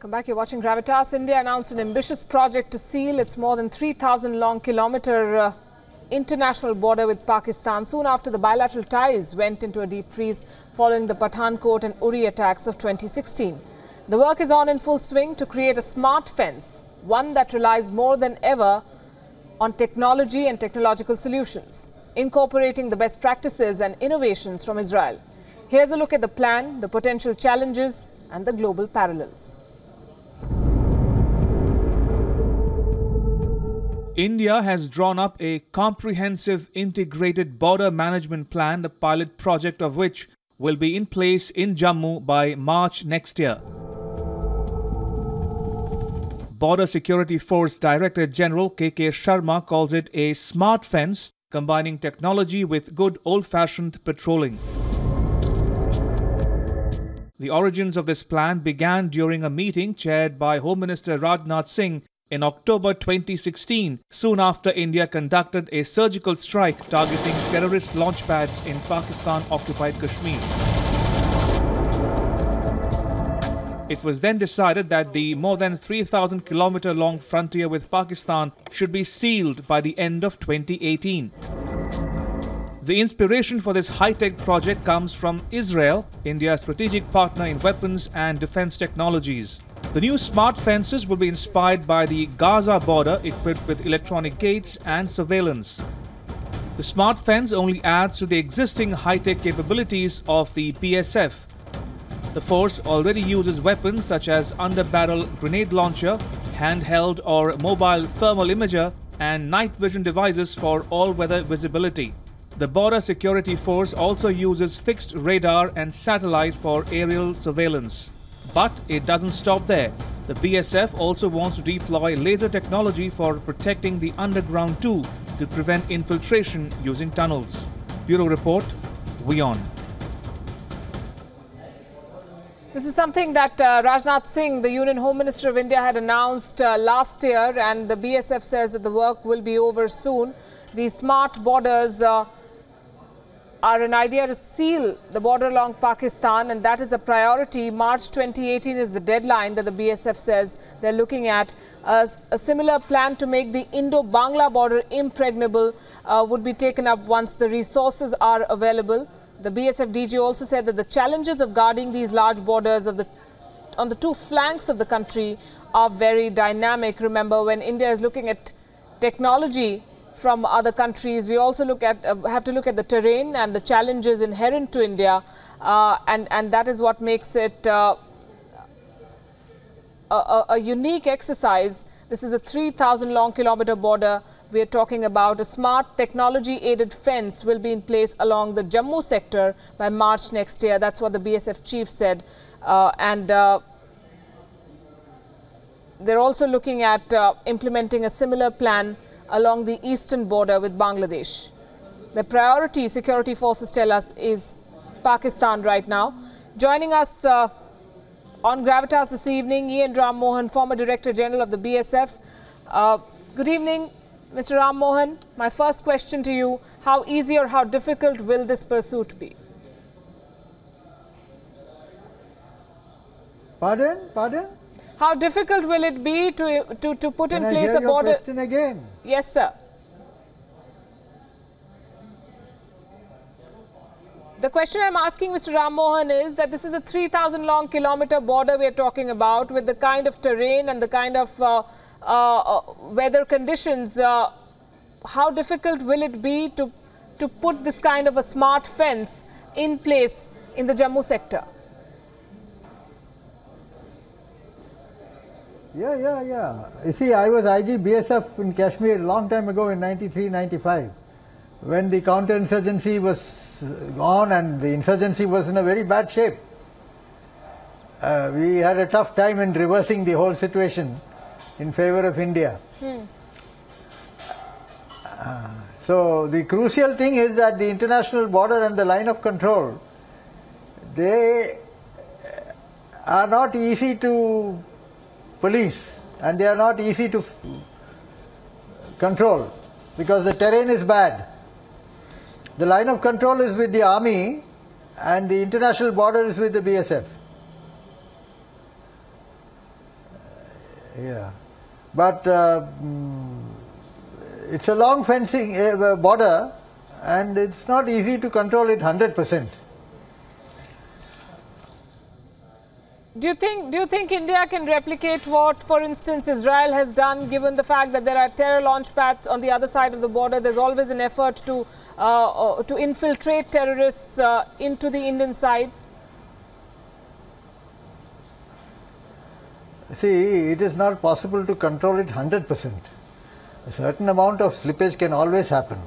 Welcome back. You're watching Gravitas. India announced an ambitious project to seal its more than 3,000 long kilometre international border with Pakistan soon after the bilateral ties went into a deep freeze following the Pathankot and Uri attacks of 2016. The work is on in full swing to create a smart fence, one that relies more than ever on technology and technological solutions, incorporating the best practices and innovations from Israel. Here's a look at the plan, the potential challenges and the global parallels. India has drawn up a comprehensive integrated border management plan, the pilot project of which will be in place in Jammu by March next year. Border Security Force Director General K.K. Sharma calls it a smart fence, combining technology with good old-fashioned patrolling. The origins of this plan began during a meeting chaired by Home Minister Rajnath Singh in October 2016, soon after India conducted a surgical strike targeting terrorist launchpads in Pakistan-occupied Kashmir. It was then decided that the more than 3,000-kilometre-long frontier with Pakistan should be sealed by the end of 2018. The inspiration for this high-tech project comes from Israel, India's strategic partner in weapons and defense technologies. The new smart fences will be inspired by the Gaza border, equipped with electronic gates and surveillance. The smart fence only adds to the existing high-tech capabilities of the BSF. The force already uses weapons such as under-barrel grenade launcher, handheld or mobile thermal imager, and night vision devices for all-weather visibility. The Border Security Force also uses fixed radar and satellite for aerial surveillance. But it doesn't stop there. The BSF also wants to deploy laser technology for protecting the underground too, to prevent infiltration using tunnels. Bureau Report, WION. This is something that Rajnath Singh, the Union Home Minister of India, had announced last year, and the BSF says that the work will be over soon. The smart borders are an idea to seal the border along Pakistan, and that is a priority. March 2018 is the deadline that the BSF says they're looking at. A similar plan to make the Indo-Bangla border impregnable would be taken up once the resources are available. The BSF DG also said that the challenges of guarding these large borders on the two flanks of the country are very dynamic. Remember, when India is looking at technology from other countries, we also have to look at the terrain and the challenges inherent to India, and that is what makes it a unique exercise. This is a 3,000 long kilometre border. We are talking about a smart technology-aided fence will be in place along the Jammu sector by March next year. That's what the BSF chief said, and they're also looking at implementing a similar plan along the eastern border with Bangladesh. The priority, security forces tell us, is Pakistan right now. Joining us on Gravitas this evening, Ian Ram Mohan, former Director General of the BSF. Good evening, Mr. Ram Mohan. My first question to you, how easy or how difficult will this pursuit be? Pardon? How difficult will it be to put in place a border? Question again? Yes, sir. The question I'm asking Mr. Ram Mohan is that this is a 3,000 long kilometre border we're talking about, with the kind of terrain and the kind of weather conditions. How difficult will it be to put this kind of a smart fence in place in the Jammu sector? Yeah. You see, I was IG BSF in Kashmir a long time ago in 93, 95, when the counter-insurgency was on and the insurgency was in a very bad shape. We had a tough time in reversing the whole situation in favor of India. So the crucial thing is that the international border and the line of control, they are not easy to police, and they are not easy to control because the terrain is bad. The line of control is with the army and the international border is with the BSF. Yeah, but it's a long fencing border, and it's not easy to control it 100%. Do you think India can replicate what, for instance, Israel has done, given the fact that there are terror launch pads on the other side of the border? There's always an effort to infiltrate terrorists into the Indian side. See, it is not possible to control it 100%. A certain amount of slippage can always happen.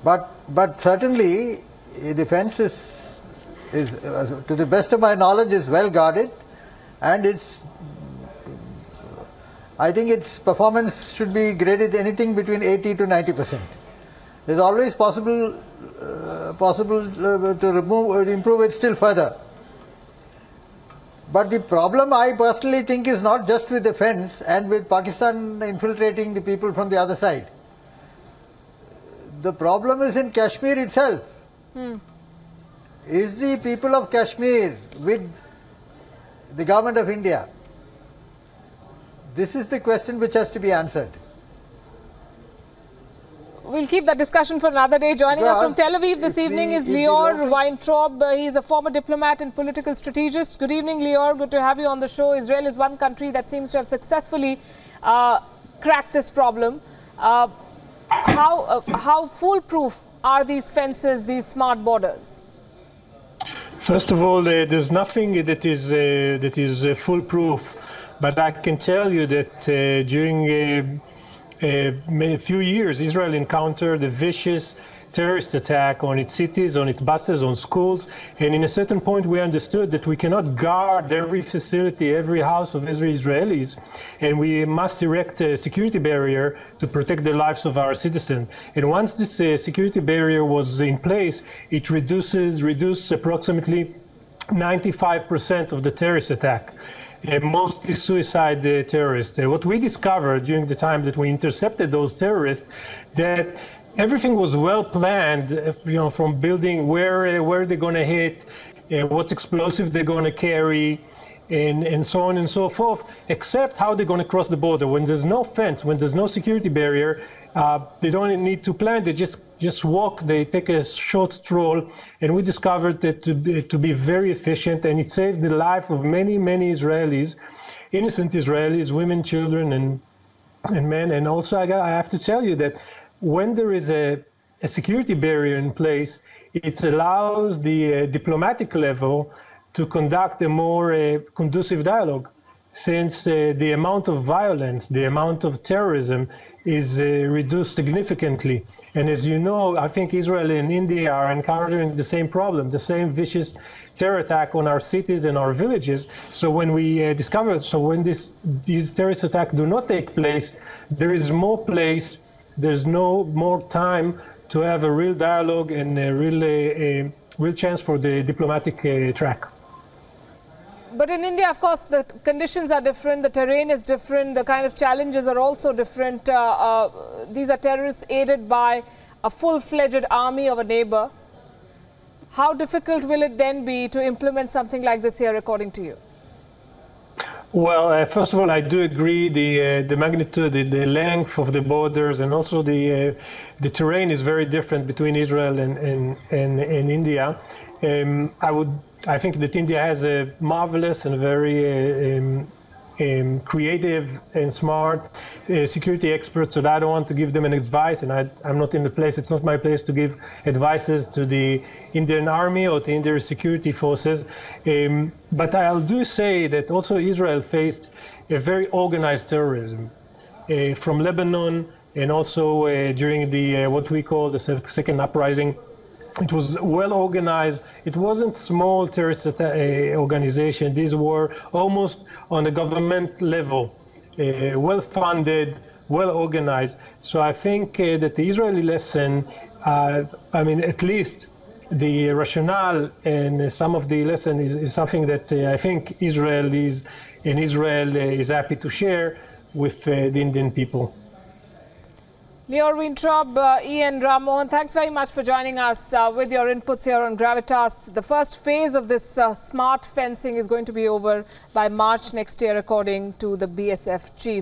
But certainly the fence is to the best of my knowledge, is well guarded, and I think its performance should be graded anything between 80 to 90%. It is always possible to improve it still further. But the problem, I personally think, is not just with the fence and with Pakistan infiltrating the people from the other side. The problem is in Kashmir itself. Is the people of Kashmir with the government of India? This is the question which has to be answered. We'll keep that discussion for another day. Joining us from Tel Aviv this evening is Lior. He is a former diplomat and political strategist. Good evening, Lior. Good to have you on the show. Israel is one country that seems to have successfully cracked this problem. How foolproof are these fences, these smart borders? First of all, there's nothing that is foolproof, but I can tell you that during a few years, Israel encountered a vicious terrorist attack on its cities, on its buses, on schools, and in a certain point we understood that we cannot guard every facility, every house of every Israelis, and we must erect a security barrier to protect the lives of our citizens. And once this security barrier was in place, it reduced approximately 95% of the terrorist attack. Mostly suicide terrorists. What we discovered during the time that we intercepted those terrorists, that everything was well planned, from building where they're going to hit, what explosive they're going to carry, and so on and so forth, except how they're going to cross the border. When there's no fence, when there's no security barrier, they don't need to plan. They just walk. They take a short stroll, and we discovered that to be very efficient, and it saved the life of many Israelis, innocent Israelis, women, children, and men. And also, I have to tell you that when there is a security barrier in place, it allows the diplomatic level to conduct a more conducive dialogue, since the amount of violence, the amount of terrorism is reduced significantly. And as you know, I think Israel and India are encountering the same problem, the same vicious terror attack on our cities and our villages. So when we discovered, when these terrorist attacks do not take place, there is more place, there's no more time to have a real dialogue and a real chance for the diplomatic track. But in India, of course, the conditions are different, the terrain is different, the kind of challenges are also different. These are terrorists aided by a full-fledged army of a neighbor. How difficult will it then be to implement something like this here, according to you? Well, first of all, I do agree the magnitude, the length of the borders, and also the terrain is very different between Israel and India. I think that India has a marvelous and very creative and smart security experts, so I don't want to give them an advice, and I'm not in the place, it's not my place to give advices to the Indian army or to Indian security forces. But I'll do say that also Israel faced a very organized terrorism from Lebanon, and also during the what we call the second uprising. It was well organized. It wasn't small terrorist organization. These were almost on the government level, well funded, well organized. So I think that the Israeli lesson, at least the rationale and some of the lesson is something that I think Israel is happy to share with the Indian people. Leo Weintraub, Ian Ramohan, thanks very much for joining us with your inputs here on Gravitas. The first phase of this smart fencing is going to be over by March next year, according to the BSF chief.